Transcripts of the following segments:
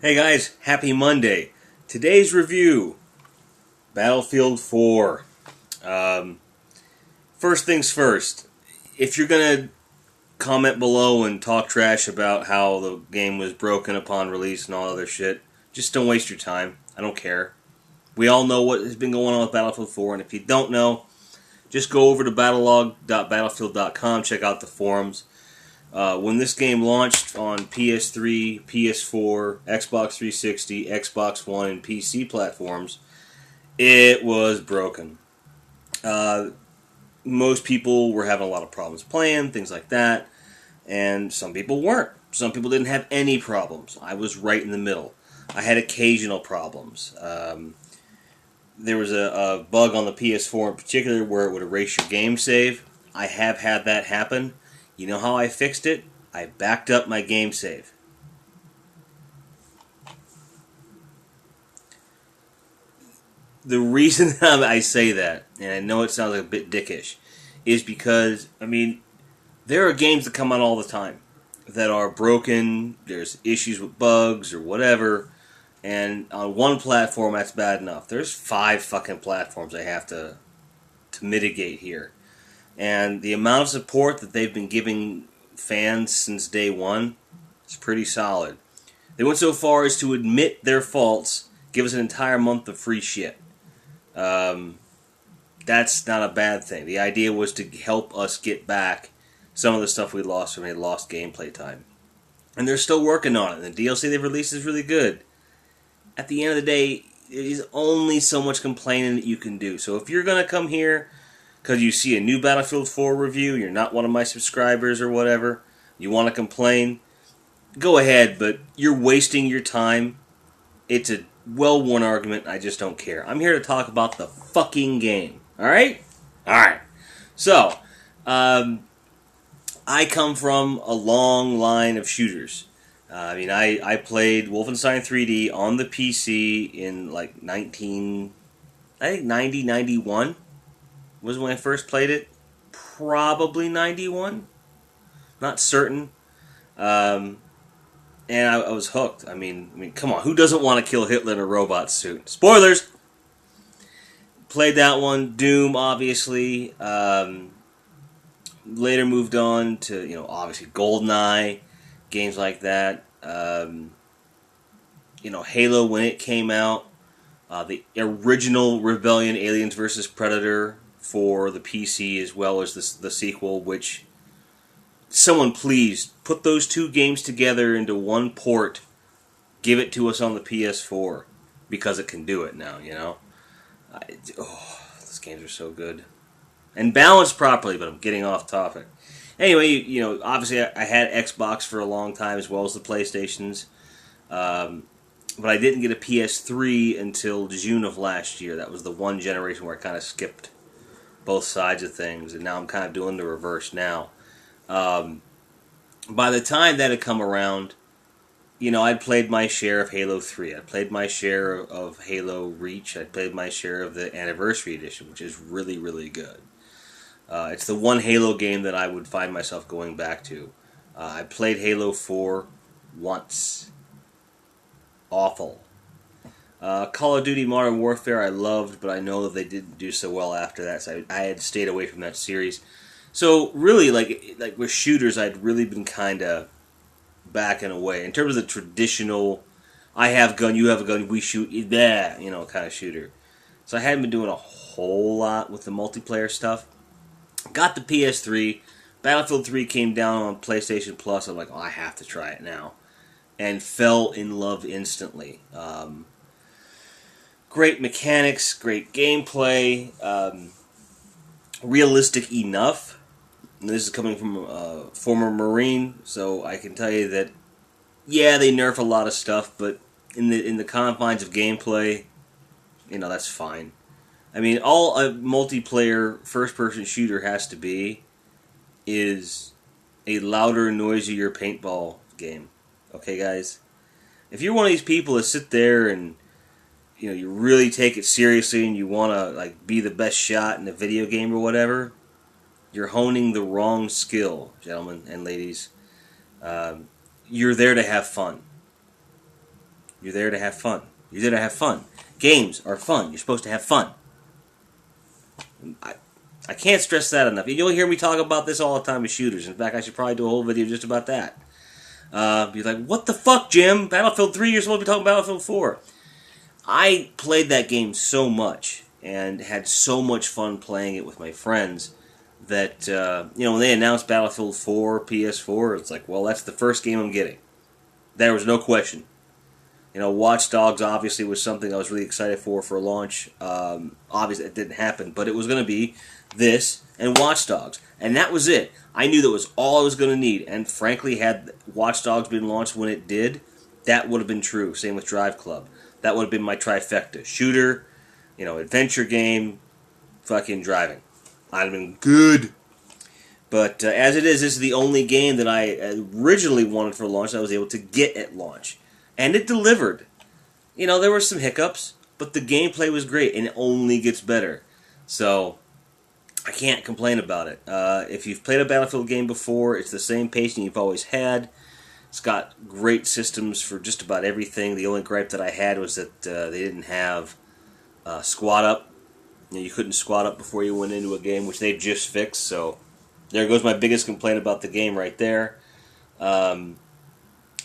Hey guys, happy Monday. Today's review, Battlefield 4. First things first, if you're going to comment below and talk trash about how the game was broken upon release and all other shit, just don't waste your time. I don't care. We all know what has been going on with Battlefield 4, and if you don't know, just go over to battlelog.battlefield.com, check out the forums. When this game launched on PS3, PS4, Xbox 360, Xbox One, and PC platforms, it was broken. Most people were having a lot of problems playing, things like that, and some people weren't. Some people didn't have any problems. I was right in the middle. I had occasional problems. There was a bug on the PS4 in particular where it would erase your game save. I have had that happen. You know how I fixed it? I backed up my game save. The reason I say that, and I know it sounds like a bit dickish, is because, there are games that come out all the time that are broken, there's issues with bugs or whatever, and on one platform that's bad enough. There's 5 fucking platforms I have to mitigate here. And the amount of support that they've been giving fans since day one is pretty solid. They went so far as to admit their faults, give us an entire month of free shit. That's not a bad thing. The idea was to help us get back some of the stuff we lost when we lost gameplay time. And they're still working on it. The DLC they've released is really good. At the end of the day, there's only so much complaining that you can do. So if you're going to come here because you see a new Battlefield 4 review, you're not one of my subscribers or whatever, you want to complain, go ahead, but you're wasting your time. It's a well-worn argument, I just don't care. I'm here to talk about the fucking game, alright? Alright. So, I come from a long line of shooters. I played Wolfenstein 3D on the PC in like 90, 91 was when I first played it. Probably 91. Not certain. And I was hooked. I mean, come on. Who doesn't want to kill Hitler in a robot suit? Spoilers! Played that one. Doom, obviously. Later moved on to, obviously GoldenEye. Games like that. Halo when it came out. The original Rebellion Aliens vs. Predator for the PC, as well as the sequel, which, someone please put those two games together into one port, give it to us on the PS4, because it can do it now, those games are so good. And balanced properly, but I'm getting off topic. Anyway, obviously I had Xbox for a long time, as well as the PlayStations, but I didn't get a PS3 until June of last year. That was the one generation where I kind of skipped both sides of things, and now I'm kind of doing the reverse now. By the time that had come around, I'd played my share of Halo 3. I played my share of Halo Reach. I played my share of the Anniversary Edition, which is really, really good. It's the one Halo game that I would find myself going back to. I played Halo 4 once. Awful. Call of Duty Modern Warfare I loved, but I know that they didn't do so well after that, so I had stayed away from that series. So really, like with shooters, I'd really been kind of backing away. In terms of the traditional, I have a gun, you have a gun, we shoot, kind of shooter. So I hadn't been doing a whole lot with the multiplayer stuff. Got the PS3, Battlefield 3 came down on PlayStation Plus, I'm like, I have to try it now. And fell in love instantly. Great mechanics, great gameplay, realistic enough. And this is coming from a former Marine, so I can tell you that, yeah, they nerf a lot of stuff, but in the confines of gameplay, that's fine. All a multiplayer first-person shooter has to be is a louder, noisier paintball game. Okay, guys? If you're one of these people that sit there and you really take it seriously and you want to be the best shot in a video game or whatever, you're honing the wrong skill, gentlemen and ladies. You're there to have fun. You're there to have fun. You're there to have fun. Games are fun. You're supposed to have fun. I, I can't stress that enough. You'll hear me talk about this all the time with shooters. In fact, I should probably do a whole video just about that. Be like, what the fuck, Jim? Battlefield 3, you're supposed to be talking Battlefield 4. I played that game so much and had so much fun playing it with my friends that, when they announced Battlefield 4, PS4, it's like, well, that's the first game I'm getting. There was no question. Watch Dogs obviously was something I was really excited for launch. Obviously, it didn't happen, but it was going to be this and Watch Dogs. And that was it. I knew that was all I was going to need. And frankly, had Watch Dogs been launched when it did, that would have been true. Same with Drive Club. That would have been my trifecta. Shooter, adventure game, fucking driving. I'd have been good. But as it is, this is the only game that I originally wanted for launch that I was able to get at launch. And it delivered. There were some hiccups, but the gameplay was great, and it only gets better. So, I can't complain about it. If you've played a Battlefield game before, it's the same pacing you've always had. It's got great systems for just about everything. The only gripe that I had was that they didn't have squad up. You couldn't squad up before you went into a game, which they've just fixed. So there goes my biggest complaint about the game right there.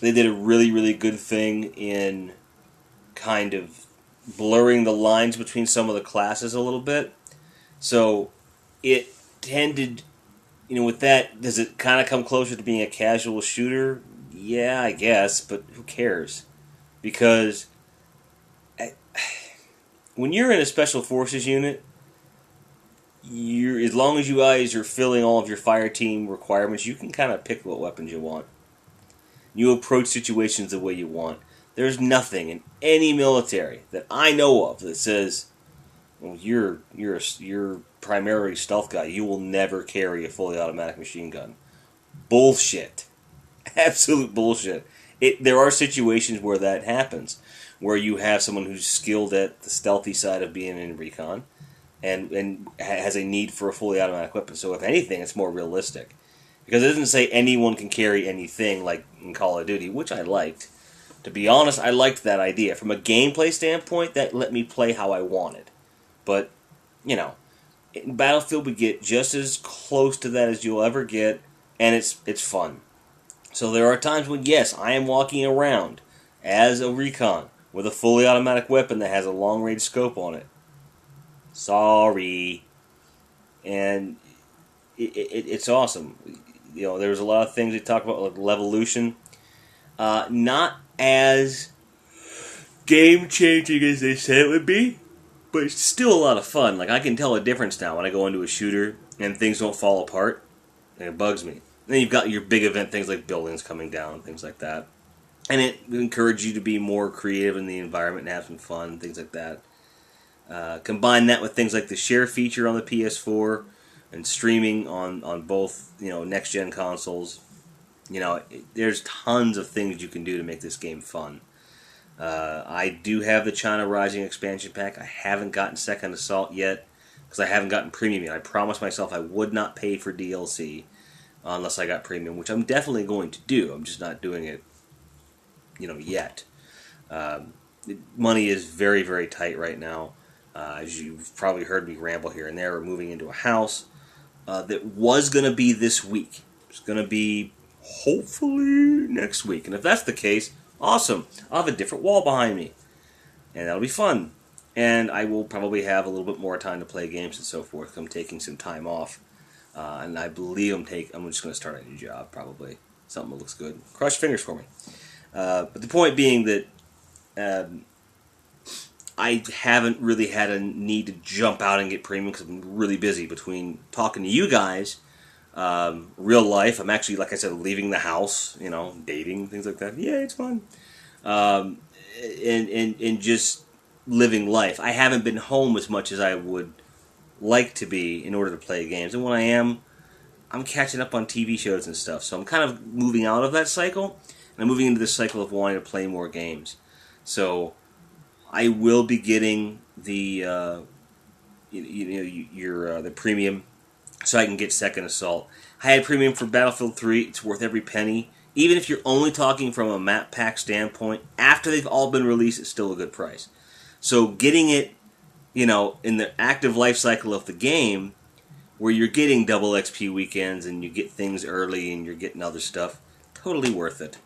They did a really, really good thing in kind of blurring the lines between some of the classes a little bit. So it tended, with that, does it kind of come closer to being a casual shooter? Yeah, I guess, but who cares? Because when you're in a special forces unit, as long as you guys are filling all of your fire team requirements, you can kind of pick what weapons you want. You approach situations the way you want. There's nothing in any military that I know of that says, well, you're primarily stealth guy. You will never carry a fully automatic machine gun. Bullshit. Absolute bullshit. There are situations where that happens, where you have someone who's skilled at the stealthy side of being in recon, and has a need for a fully automatic weapon. So if anything, it's more realistic. Because it doesn't say anyone can carry anything like in Call of Duty, which I liked. To be honest, I liked that idea. From a gameplay standpoint, that let me play how I wanted. But, in Battlefield we get just as close to that as you'll ever get, and it's fun. So there are times when, yes, I am walking around as a recon with a fully automatic weapon that has a long-range scope on it. Sorry. And it's awesome. There's a lot of things they talk about, like Levolution. Not as game-changing as they said it would be, but it's still a lot of fun. Like, I can tell a difference now when I go into a shooter and things don't fall apart, and it bugs me. And then you've got your big event things like buildings coming down, things like that. And it encourages you to be more creative in the environment and have some fun, things like that. Combine that with things like the share feature on the PS4 and streaming on both, next-gen consoles. There's tons of things you can do to make this game fun. I do have the China Rising expansion pack. I haven't gotten Second Assault yet because I haven't gotten Premium yet. I promised myself I would not pay for DLC unless I got Premium, which I'm definitely going to do. I'm just not doing it, yet. Money is very, very tight right now. As you've probably heard me ramble here and there, we're moving into a house that was going to be this week. It's going to be hopefully next week. And if that's the case, awesome. I'll have a different wall behind me. And that'll be fun. And I will probably have a little bit more time to play games and so forth. I'm taking some time off. And I believe I'm just going to start a new job, probably. Something that looks good. Cross your fingers for me. But the point being that I haven't really had a need to jump out and get Premium because I've been really busy between talking to you guys, real life. I'm actually, like I said, leaving the house, dating, things like that. Yeah, it's fun. And just living life. I haven't been home as much as I would like to be in order to play games. And when I am, I'm catching up on TV shows and stuff. So I'm kind of moving out of that cycle, and I'm moving into this cycle of wanting to play more games. So I will be getting the the Premium so I can get Second Assault. I had Premium for Battlefield 3. It's worth every penny. Even if you're only talking from a map pack standpoint, after they've all been released, it's still a good price. So getting it, in the active life cycle of the game, where you're getting double XP weekends and you get things early and you're getting other stuff, totally worth it.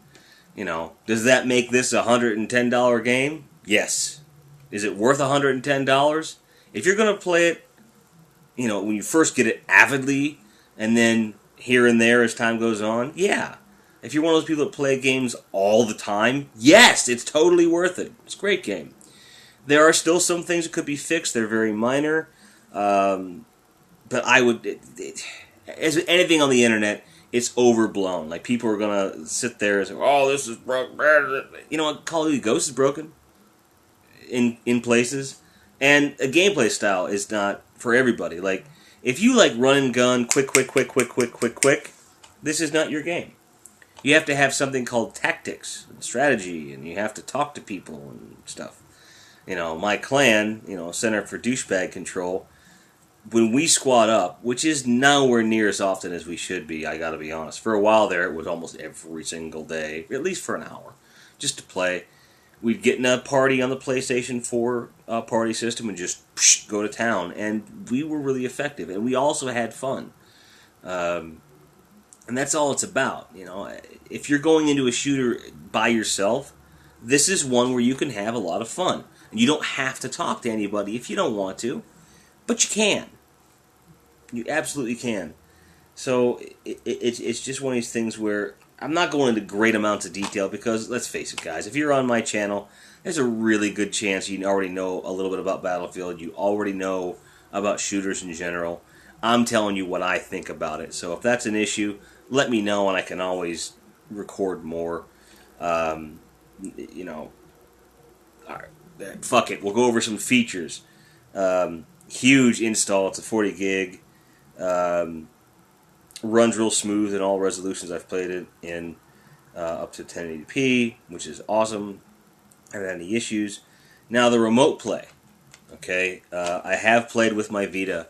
Does that make this a $110 game? Yes. Is it worth $110? If you're going to play it, when you first get it avidly and then here and there as time goes on, yeah. If you're one of those people that play games all the time, yes, it's totally worth it. It's a great game. There are still some things that could be fixed. They're very minor. But I would, as anything on the internet, it's overblown. Like, people are going to sit there and say, oh, this is broken. You know what? Call of Duty Ghosts is broken in places. And a gameplay style is not for everybody. Like, if you like run and gun, quick, this is not your game. You have to have something called tactics and strategy, and you have to talk to people and stuff. My clan, Center for Douchebag Control, when we squad up, which is nowhere near as often as we should be, I gotta be honest. For a while there, it was almost every single day, at least for an hour, just to play. We'd get in a party on the PlayStation 4 party system and just go to town, and we were really effective, and we also had fun. And that's all it's about. If you're going into a shooter by yourself, this is one where you can have a lot of fun. And you don't have to talk to anybody if you don't want to, but you can. You absolutely can. So it's just one of these things where I'm not going into great amounts of detail because, let's face it, guys, if you're on my channel, there's a really good chance you already know a little bit about Battlefield. You already know about shooters in general. I'm telling you what I think about it. So if that's an issue, let me know and I can always record more. All right, fuck it. We'll go over some features. Huge install. It's a 40 gig. Runs real smooth in all resolutions I've played it in, up to 1080p, which is awesome. I haven't had any issues. Now the remote play. Okay, I have played with my Vita,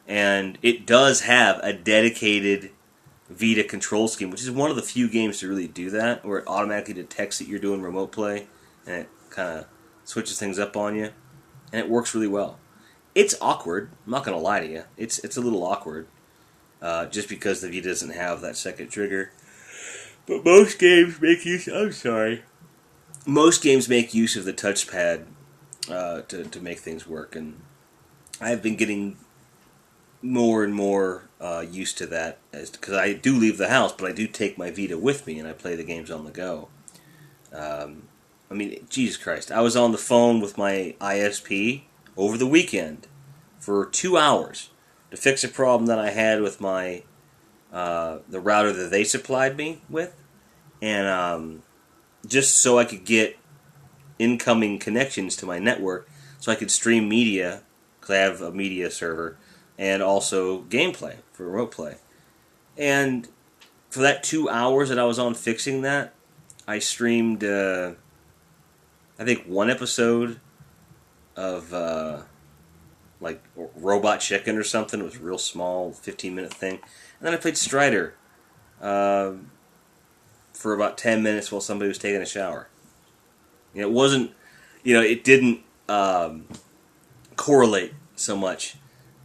and it does have a dedicated Vita control scheme, which is one of the few games to really do that, where it automatically detects that you're doing remote play, and it kind of switches things up on you, and it works really well. It's awkward. I'm not going to lie to you. It's a little awkward, just because the Vita doesn't have that second trigger. But most games make use. I'm sorry. Most games make use of the touchpad to make things work, and I've been getting more and more used to that, because I do leave the house, but I do take my Vita with me, and I play the games on the go. Jesus Christ. I was on the phone with my ISP over the weekend for 2 hours to fix a problem that I had with my the router that they supplied me with, and just so I could get incoming connections to my network so I could stream media, because I have a media server, and also gameplay for remote play. And for that 2 hours that I was on fixing that, I streamed, I think, one episode of, like, Robot Chicken or something. It was a real small 15-minute thing. And then I played Strider for about 10 minutes while somebody was taking a shower. It wasn't, it didn't correlate so much.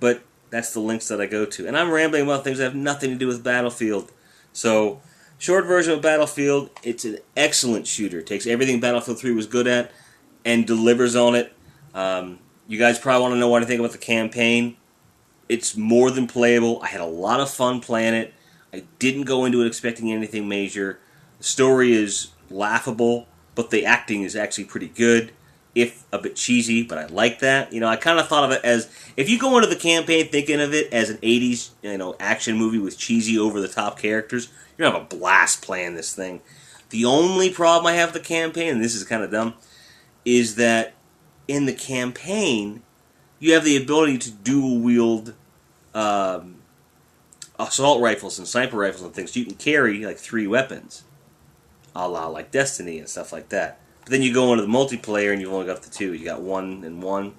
But that's the links that I go to. And I'm rambling about things that have nothing to do with Battlefield. So, short version of Battlefield, it's an excellent shooter. It takes everything Battlefield 3 was good at and delivers on it. You guys probably want to know what I think about the campaign. It's more than playable. I had a lot of fun playing it. I didn't go into it expecting anything major. The story is laughable, but the acting is actually pretty good, if a bit cheesy, but I like that. I kind of thought of it as, if you go into the campaign thinking of it as an 80s, action movie with cheesy, over-the-top characters, you're going to have a blast playing this thing. The only problem I have with the campaign, and this is kind of dumb, is that in the campaign, you have the ability to dual-wield assault rifles and sniper rifles and things. So you can carry, like, 3 weapons, a la, like, Destiny and stuff like that. But then you go into the multiplayer and you've only got the 2. You got 1 and 1.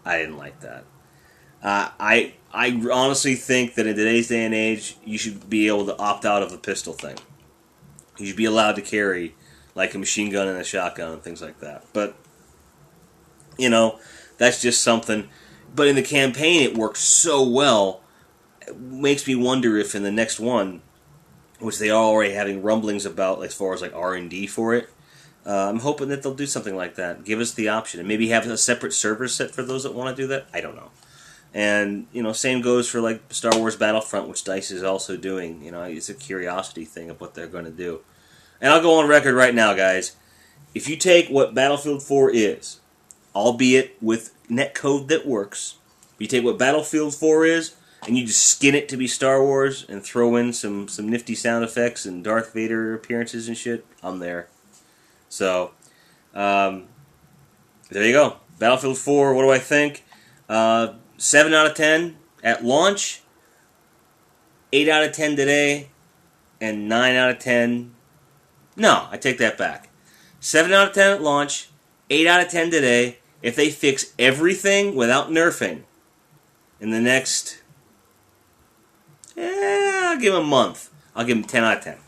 I didn't like that. I honestly think that in today's day and age, you should be able to opt out of the pistol thing. You should be allowed to carry like a machine gun and a shotgun and things like that. But you know, that's just something. But in the campaign, it works so well. It makes me wonder if in the next one, which they are already having rumblings about, as far as like R&D for it, I'm hoping that they'll do something like that. Give us the option, and maybe have a separate server set for those that want to do that. I don't know. And same goes for like Star Wars Battlefront, which Dice is also doing. It's a curiosity thing of what they're going to do. And I'll go on record right now, guys. If you take what Battlefield 4 is, albeit with netcode that works, if you take what Battlefield 4 is, and you just skin it to be Star Wars and throw in some nifty sound effects and Darth Vader appearances and shit, I'm there. So, there you go. Battlefield 4, what do I think? 7 out of 10 at launch, 8 out of 10 today, and 9 out of 10. No, I take that back. 7 out of 10 at launch, 8 out of 10 today. If they fix everything without nerfing in the next, I'll give them a month. I'll give them 10 out of 10.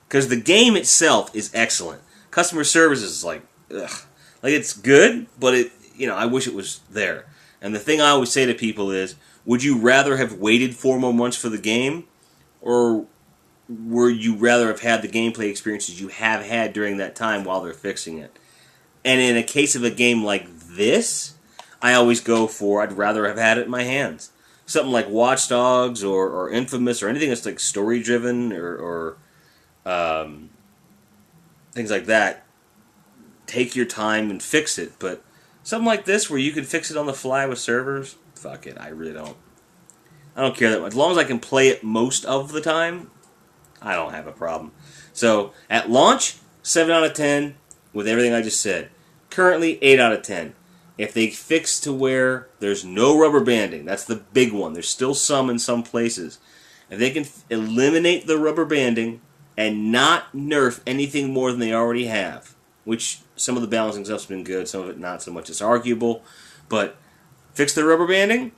Because the game itself is excellent. Customer service is like, ugh. Like, it's good, but I wish it was there. And the thing I always say to people is, would you rather have waited 4 more months for the game, or would you rather have had the gameplay experiences you have had during that time while they're fixing it? And in a case of a game like this, I always go for, I'd rather have had it in my hands. Something like Watch Dogs or Infamous or anything that's like story-driven or things like that. Take your time and fix it, but something like this where you could fix it on the fly with servers, fuck it, I really don't. I don't care that much. As long as I can play it most of the time, I don't have a problem. So, at launch, 7 out of 10 with everything I just said. Currently, 8 out of 10. If they fix to where there's no rubber banding, that's the big one. There's still some in some places. If they can eliminate the rubber banding and not nerf anything more than they already have, which some of the balancing stuff's been good, some of it not so much. It's arguable, but fix the rubber banding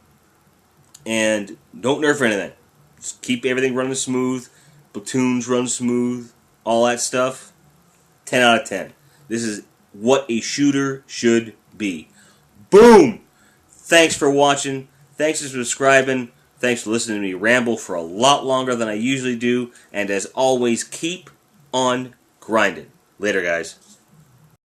and don't nerf anything. Just keep everything running smooth. Platoons run smooth. All that stuff. 10 out of 10. This is what a shooter should be. Boom! Thanks for watching. Thanks for subscribing. Thanks for listening to me ramble for a lot longer than I usually do. And as always, keep on grinding. Later, guys.